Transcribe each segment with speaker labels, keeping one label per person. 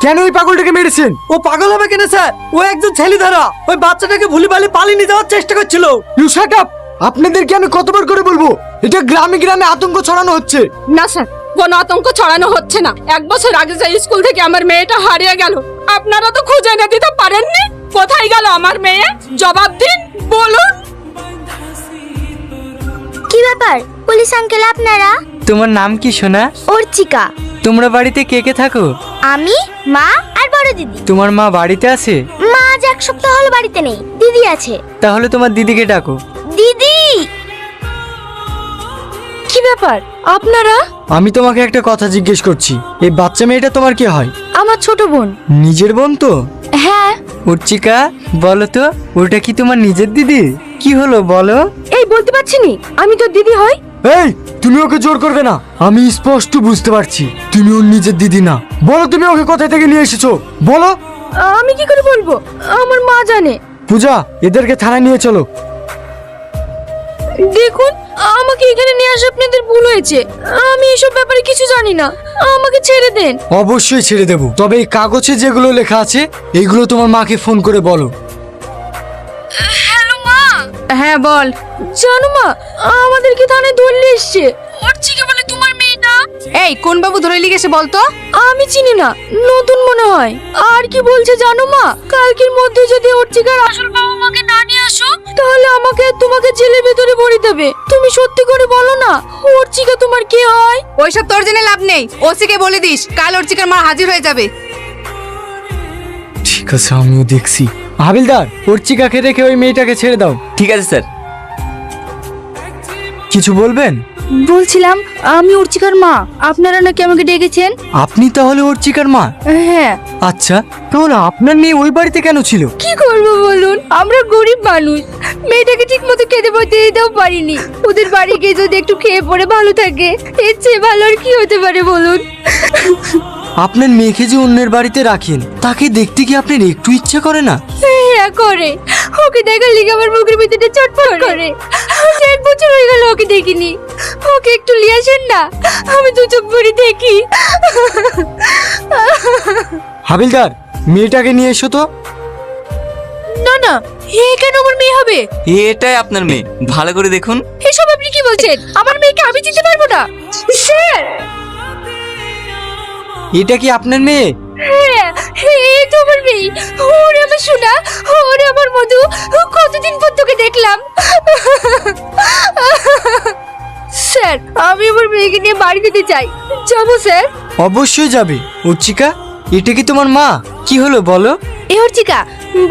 Speaker 1: কেন ওই পাগলটাকে মেরেছেন?
Speaker 2: ও পাগল হবে কেন স্যার? ও একজন ছেলেধারা, ওই বাচ্চাটাকে ভুলিভালি পালিয়ে নিয়ে যাওয়ার চেষ্টা করছিল।
Speaker 1: You shut up! আপনাদেরকে আমি কতবার করে বলবো, এটা গ্রামে গ্রামে আতঙ্ক ছড়ানো হচ্ছে।
Speaker 3: না স্যার, কোনো আতঙ্ক ছড়ানো হচ্ছে না। 1 বছর আগে যে স্কুল থেকে আমার মেয়েটা হারিয়ে গেল, আপনারা তো খুঁজে এনে দিতে পারেননি। কোথায় গেল আমার মেয়ে? জবাব দিন, বলুন।
Speaker 4: কি ব্যাপার পুলিশ আঙ্কেল আপনারা?
Speaker 5: তোমার নাম কি সোনা?
Speaker 4: অর্চিকা।
Speaker 5: তোমরা বাড়িতে কে কে থাকো?
Speaker 4: আমি, মা আর বড় দিদি।
Speaker 5: তোমার মা বাড়িতে আছে?
Speaker 4: মা আজ 1 সপ্তাহ হলো বাড়িতে নেই, দিদি আছে।
Speaker 5: তাহলে তোমার দিদিকে ডাকো।
Speaker 4: দিদি!
Speaker 3: কি ব্যাপার আপনারা?
Speaker 1: আমি তোমাকে একটা কথা জিজ্ঞেস করছি, এই বাচ্চা মেয়েটা তোমার কি হয়?
Speaker 3: আমার ছোট বোন।
Speaker 1: নিজের বোন তো?
Speaker 3: হ্যাঁ।
Speaker 5: উর্চিকা, বলো তো, ওটা কি তোমার নিজের দিদি? কি হলো বলো?
Speaker 3: এই বলতে পারছি নি, আমি তো দিদি হই।
Speaker 1: এই, তুমি ওকে জোর করবে না। আমি স্পষ্ট বুঝতে পারছি তুমি ওর নিজের দিদি না। বলো তুমি ওকে কোথায় থেকে নিয়ে এসেছো, বলো।
Speaker 3: আমি কি করে বলবো? আমার মা জানে।
Speaker 1: পূজা, এদেরকে থানায় নিয়ে চলো।
Speaker 3: দেখুন, আমাকে এখানে নিয়ে আসা আপনাদের ভুল হয়েছে। আমি এসব ব্যাপারে কিছু জানি না, আমাকে ছেড়ে দেন।
Speaker 1: অবশ্যই ছেড়ে দেবো, তবে এই কাগজে যেগুলো লেখা আছে এইগুলো তোমার মাকে ফোন করে বলো।
Speaker 3: হ্যালো মা। হ্যাঁ বল। জানো মা, আমাদেরকে থানায় ধরলে এসছে। অর্চিকা বলে তোমার মেয়েটা। এই কোন বাবু ধরে লিখে গেছে বলতো? আমি চিনি না, নতুন মনে হয়। আর কি বলছে জানো মা, কালকের মধ্যে যদি অর্চিকার আসল বাবা মাকে না নিয়ে আসো, তাহলে আমাকে তোমাকে জেলের ভিতরে ভরে দেবে। তুমি সত্যি করে বলো না, অর্চিকা তোমার কে হয়?
Speaker 6: ওইসব তোর জেনে লাভ নেই। ওসিকে বলে দিস, কাল অর্চিকার মা হাজির হয়ে যাবে।
Speaker 1: ঠিক আছে, আমিও দেখছি। হাবিলদার, অর্চিকাকে রেখে ওই মেয়েটাকে ছেড়ে দাও।
Speaker 7: ঠিক আছে স্যার।
Speaker 1: কিছু বলবেন?
Speaker 3: বলছিলাম, আমি অর্চিকার মা। আপনারা নাকি আমাকে ডেকেছেন?
Speaker 1: আপনি তাহলে অর্চিকার মা?
Speaker 3: হ্যাঁ।
Speaker 1: আচ্ছা, তাহলে আপনার মেয়ে ওই বাড়িতে কেন ছিল?
Speaker 3: কি করবো বলুন, আমরা গরিব মানুষ। মেয়েটাকে ঠিক মতো খেতে পড়তে দিতেও পারিনি। ওদের বাড়ি গিয়ে যদি একটু খেয়ে পড়ে ভালো থাকে, এর চেয়ে ভালো আর কি হতে পারে বলুন?
Speaker 1: আপনার মেয়েকে যে অন্যের বাড়িতে রাখেন, তাকে দেখতে কি আপনার একটু ইচ্ছা করে না?
Speaker 3: হ্যাঁ করে। ওকে দেখার লিগে আমার মুখের ভিতরে চটপট করে। 1 বছর হয়ে গেল ওকে দেখিনি। ওকে একটু নিয়ে আসেন না, আমি 2 চোখ ভরে দেখি।
Speaker 1: হাবিলদার, মেয়েটাকে নিয়ে এসো তো।
Speaker 3: না না, এ কেন আমার মেয়ে হবে?
Speaker 7: এটাই আপনার মেয়ে, ভালো করে দেখুন।
Speaker 3: এসব আপনি কি বলছেন? আমার মেয়েকে আমি চিনতে পারবো না। স্যার,
Speaker 1: এটা কি আপনার মেয়ে?
Speaker 3: হ্যাঁ, এই তো আমার মেয়ে। ওরে আমার সোনা, ওরে আমার মধু, কতদিন পর তোকে দেখলাম। স্যার, আমি আমার মেয়েকে নিয়ে বাড়ি যেতে চাই। যাবো স্যার?
Speaker 1: অবশ্যই যাবে। অর্চিকা, এটা কি তোমার মা? কি হলো বলো?
Speaker 4: এ অর্চিকা,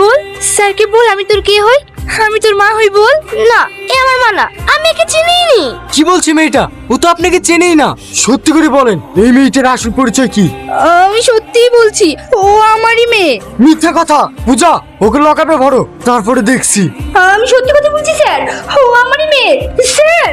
Speaker 4: বল স্যারকে বল আমি তোর কে হই।
Speaker 3: আমি তোর মা হই বল।
Speaker 4: না, এ আমার মা না, আমি একে চিনিই নি।
Speaker 1: কি বলছে মেয়েটা? ও তো আপনাকে চেনেই না। সত্যি করে বলেন, এই মেয়েটার আসল পরিচয় কি?
Speaker 3: আমি সত্যিই বলছি, ও আমারই মেয়ে।
Speaker 1: মিথ্যা কথা। পূজা, ওকে লকআপে ভরো, তারপরে দেখছি।
Speaker 3: আমি সত্যি কথা বলছি স্যার, ও আমারই মেয়ে। স্যার